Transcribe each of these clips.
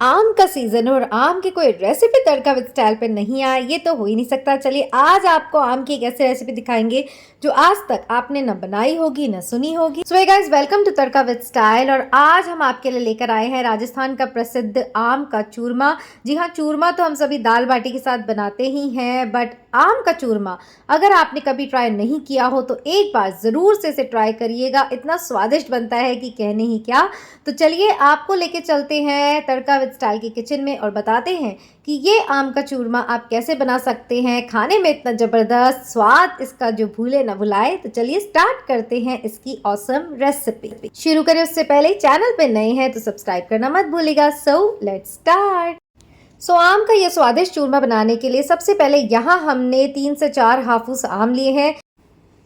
आम का सीजन और आम की कोई रेसिपी तड़का विद स्टाइल पे नहीं आए, ये तो हो ही नहीं सकता। चलिए आज आपको आम की एक ऐसी रेसिपी दिखाएंगे जो आज तक आपने न बनाई होगी न सुनी होगी। So guys, welcome to Tadka with style. और आज हम आपके लिए लेकर आए हैं राजस्थान का प्रसिद्ध आम का चूरमा। जी हाँ, चूरमा तो हम सभी दाल बाटी के साथ बनाते ही हैं, बट आम का चूरमा अगर आपने कभी ट्राई नहीं किया हो तो एक बार ज़रूर से इसे ट्राई करिएगा। इतना स्वादिष्ट बनता है कि कहने ही क्या। तो चलिए आपको लेके चलते हैं तड़का विद स्टाइल की किचन में और बताते हैं कि ये आम का चूरमा आप कैसे बना सकते हैं। खाने में इतना ज़बरदस्त स्वाद इसका जो भूले ना भुलाए। तो चलिए स्टार्ट करते हैं इसकी ऑसम रेसिपी। शुरू करें उससे पहले चैनल पे नए हैं तो सब्सक्राइब करना मत भूलिएगा। So let's start. आम का ये स्वादिष्ट चूरमा बनाने के लिए सबसे पहले यहाँ हमने 3 से 4 हाफूस आम लिए हैं।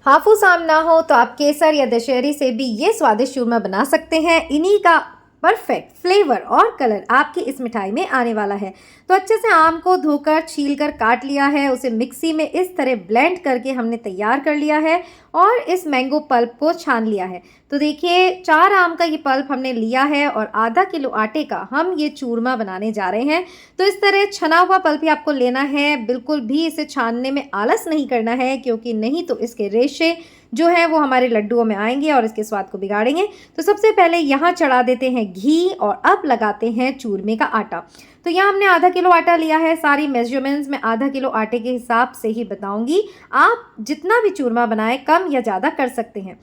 हाफूस आम ना हो तो आप केसर या दशहरी से भी ये स्वादिष्ट चूरमा बना सकते हैं। इन्हीं का परफेक्ट फ्लेवर और कलर आपकी इस मिठाई में आने वाला है। तो अच्छे से आम को धोकर छीलकर काट लिया है, उसे मिक्सी में इस तरह ब्लेंड करके हमने तैयार कर लिया है और इस मैंगो पल्प को छान लिया है। तो देखिए 4 आम का ये पल्प हमने लिया है और आधा किलो आटे का हम ये चूरमा बनाने जा रहे हैं। तो इस तरह छना हुआ पल्प ही आपको लेना है। बिल्कुल भी इसे छानने में आलस नहीं करना है, क्योंकि नहीं तो इसके रेशे जो है वो हमारे लड्डुओं में आएंगे और इसके स्वाद को बिगाड़ेंगे। तो सबसे पहले यहाँ चढ़ा देते हैं घी और अब लगाते हैं चूरमे का आटा। तो यहाँ हमने आधा किलो आटा लिया है। सारी मेजरमेंट्स में आधा किलो आटे के हिसाब से ही बताऊंगी। आप जितना भी चूरमा बनाएं कम या ज़्यादा कर सकते हैं।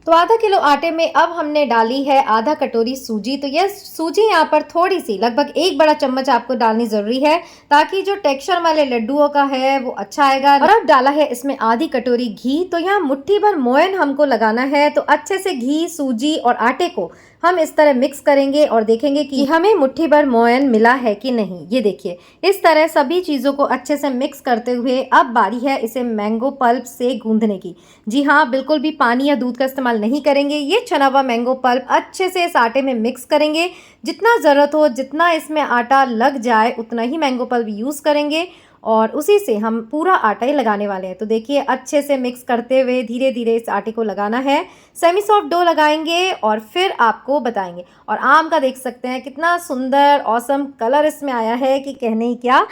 तो आधा किलो आटे में अब हमने डाली है आधा कटोरी सूजी। तो यह सूजी यहाँ पर थोड़ी सी, लगभग 1 बड़ा चम्मच आपको डालनी जरूरी है, ताकि जो टेक्सचर वाले लड्डुओं का है वो अच्छा आएगा। और अब डाला है इसमें आधी कटोरी घी। तो यहाँ मुट्ठी भर मोयन हमको लगाना है। तो अच्छे से घी, सूजी और आटे को हम इस तरह मिक्स करेंगे और देखेंगे कि हमें मुट्ठी भर मोयन मिला है कि नहीं। ये देखिए इस तरह सभी चीज़ों को अच्छे से मिक्स करते हुए अब बारी है इसे मैंगो पल्प से गूंदने की। जी हाँ, बिल्कुल भी पानी या दूध का इस्तेमाल नहीं करेंगे। ये छना हुआ मैंगो पल्प अच्छे से इस आटे में मिक्स करेंगे। जितना ज़रूरत हो, जितना इसमें आटा लग जाए उतना ही मैंगो पल्प यूज़ करेंगे और उसी से हम पूरा आटा ही लगाने वाले हैं। तो देखिए अच्छे से मिक्स करते हुए धीरे धीरे इस आटे को लगाना है। सेमी सॉफ्ट डो लगाएंगे और फिर आपको बताएंगे। और आम का देख सकते हैं कितना सुंदर ऑसम कलर इसमें आया है कि कहने ही क्या।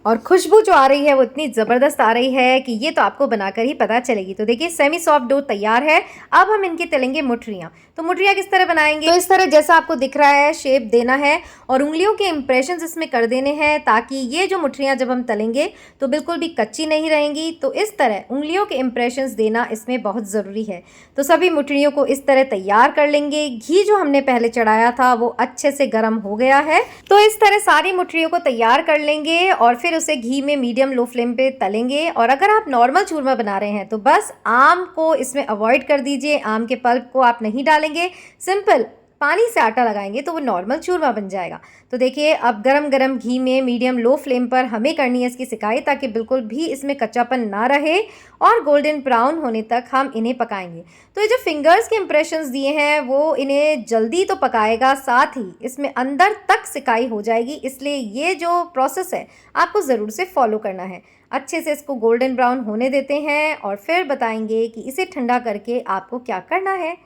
और खुशबू जो आ रही है वो इतनी ज़बरदस्त आ रही है कि ये तो आपको बनाकर ही पता चलेगी। तो देखिए सेमी सॉफ्ट डो तैयार है। अब हम इनकी तलेंगे मुठरियाँ। तो मुठरियाँ किस तरह बनाएंगे? तो इस तरह जैसा आपको दिख रहा है शेप देना है और उंगलियों के इंप्रेशंस इसमें कर देने हैं, ताकि ये जो मुठरियाँ जब हम तलेंगे तो बिल्कुल भी कच्ची नहीं रहेंगी। तो इस तरह उंगलियों के इंप्रेशंस देना इसमें बहुत ज़रूरी है। तो सभी मुठरियों को इस तरह तैयार कर लेंगे। घी जो हमने पहले चढ़ाया था वो अच्छे से गर्म हो गया है। तो इस तरह सारी मुठरियों को तैयार कर लेंगे और फिर उसे घी में मीडियम लो फ्लेम पे तलेंगे। और अगर आप नॉर्मल चूरमा बना रहे हैं तो बस आम को इसमें अवॉइड कर दीजिए, आम के पल्प को आप नहीं डालेंगे, सिंपल पानी से आटा लगाएंगे तो वो नॉर्मल चूरमा बन जाएगा। तो देखिए अब गरम गरम घी में मीडियम लो फ्लेम पर हमें करनी है इसकी सिकाई, ताकि बिल्कुल भी इसमें कच्चापन ना रहे और गोल्डन ब्राउन होने तक हम इन्हें पकाएंगे। तो ये जो फिंगर्स के इंप्रेशंस दिए हैं वो इन्हें जल्दी तो पकाएगा, साथ ही इसमें अंदर तक सिकाई हो जाएगी। इसलिए ये जो प्रोसेस है आपको ज़रूर से फॉलो करना है। अच्छे से इसको गोल्डन ब्राउन होने देते हैं और फिर बताएंगे कि इसे ठंडा करके आपको क्या करना है।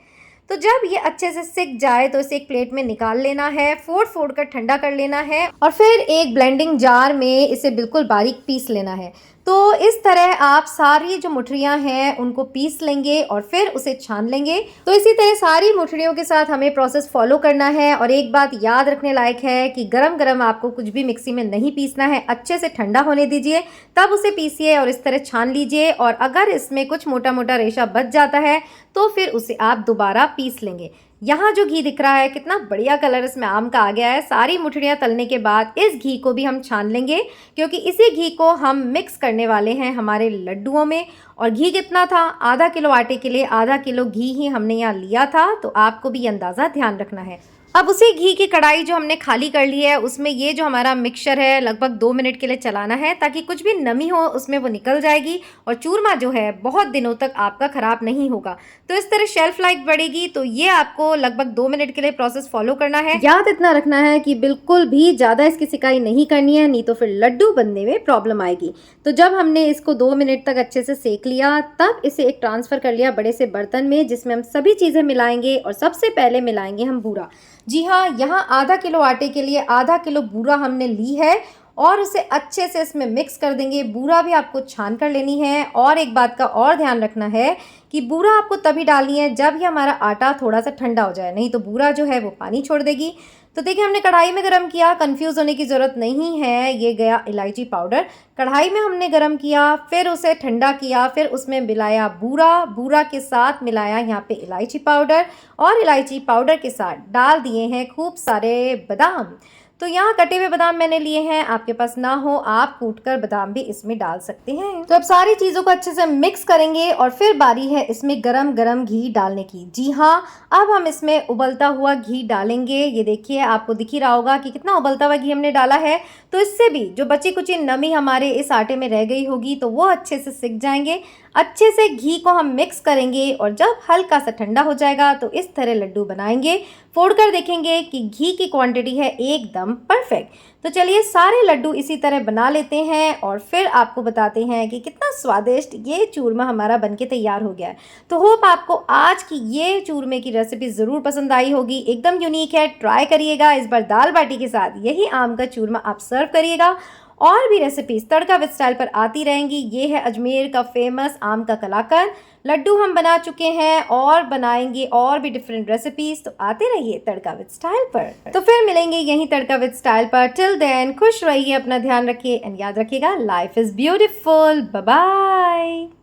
तो जब ये अच्छे से सिक जाए तो इसे एक प्लेट में निकाल लेना है, फोड़ कर ठंडा कर लेना है और फिर एक ब्लेंडिंग जार में इसे बिल्कुल बारीक पीस लेना है। तो इस तरह आप सारी जो मुठरियाँ हैं उनको पीस लेंगे और फिर उसे छान लेंगे। तो इसी तरह सारी मुठरियों के साथ हमें प्रोसेस फॉलो करना है। और एक बात याद रखने लायक है कि गरम गरम आपको कुछ भी मिक्सी में नहीं पीसना है, अच्छे से ठंडा होने दीजिए तब उसे पीसिए और इस तरह छान लीजिए। और अगर इसमें कुछ मोटा मोटा रेशा बच जाता है तो फिर उसे आप दोबारा पीस लेंगे। यहाँ जो घी दिख रहा है कितना बढ़िया कलर इसमें आम का आ गया है। सारी मुठरियाँ तलने के बाद इस घी को भी हम छान लेंगे, क्योंकि इसी घी को हम मिक्स करने वाले हैं हमारे लड्डुओं में। और घी कितना था? आधा किलो आटे के लिए आधा किलो घी ही हमने यहाँ लिया था। तो आपको भी अंदाज़ा ध्यान रखना है। अब उसी घी की कढ़ाई जो हमने खाली कर ली है उसमें ये जो हमारा मिक्सचर है लगभग 2 मिनट के लिए चलाना है, ताकि कुछ भी नमी हो उसमें वो निकल जाएगी और चूरमा जो है बहुत दिनों तक आपका ख़राब नहीं होगा। तो इस तरह शेल्फ लाइफ बढ़ेगी। तो ये आपको लगभग 2 मिनट के लिए प्रोसेस फॉलो करना है। याद इतना रखना है कि बिल्कुल भी ज़्यादा इसकी सिकाई नहीं करनी है, नहीं तो फिर लड्डू बनने में प्रॉब्लम आएगी। तो जब हमने इसको 2 मिनट तक अच्छे से सेक लिया तब इसे एक ट्रांसफ़र कर लिया बड़े से बर्तन में, जिसमें हम सभी चीज़ें मिलाएंगे। और सबसे पहले मिलाएंगे हम बूरा। जी हाँ, यहाँ आधा किलो आटे के लिए आधा किलो बूरा हमने ली है और उसे अच्छे से इसमें मिक्स कर देंगे। बूरा भी आपको छान कर लेनी है और एक बात का और ध्यान रखना है कि बूरा आपको तभी डालनी है जब ये हमारा आटा थोड़ा सा ठंडा हो जाए, नहीं तो बूरा जो है वो पानी छोड़ देगी। तो देखिए हमने कढ़ाई में गरम किया, कंफ्यूज होने की ज़रूरत नहीं है, ये गया इलायची पाउडर। कढ़ाई में हमने गरम किया, फिर उसे ठंडा किया, फिर उसमें मिलाया बूरा, बूरा के साथ मिलाया यहाँ पे इलायची पाउडर और इलायची पाउडर के साथ डाल दिए हैं खूब सारे बादाम। तो यहाँ कटे हुए बादाम मैंने लिए हैं, आपके पास ना हो आप कूटकर बादाम भी इसमें डाल सकते हैं। तो अब सारी चीज़ों को अच्छे से मिक्स करेंगे और फिर बारी है इसमें गरम गरम घी डालने की। जी हाँ, अब हम इसमें उबलता हुआ घी डालेंगे। ये देखिए आपको दिख ही रहा होगा कि कितना उबलता हुआ घी हमने डाला है। तो इससे भी जो बची कुची नमी हमारे इस आटे में रह गई होगी तो वो अच्छे से सिक जाएंगे। अच्छे से घी को हम मिक्स करेंगे और जब हल्का सा ठंडा हो जाएगा तो इस तरह लड्डू बनाएंगे। फोड़कर देखेंगे कि घी की क्वांटिटी है एकदम परफेक्ट। तो चलिए सारे लड्डू इसी तरह बना लेते हैं और फिर आपको बताते हैं कि कितना स्वादिष्ट ये चूरमा हमारा बनके तैयार हो गया है। तो होप आपको आज की ये चूरमे की रेसिपी ज़रूर पसंद आई होगी, एकदम यूनिक है, ट्राई करिएगा। इस बार दाल बाटी के साथ यही आम का चूरमा आप सर्व करिएगा। और भी रेसिपीज तड़का विद स्टाइल पर आती रहेंगी। ये है अजमेर का फेमस आम का कलाकंद लड्डू हम बना चुके हैं और बनाएंगे और भी डिफरेंट रेसिपीज। तो आते रहिए तड़का विद स्टाइल पर। तो फिर मिलेंगे यहीं तड़का विद स्टाइल पर। टिल देन खुश रहिए, अपना ध्यान रखिए एंड याद रखिएगा life is beautiful. Bye bye.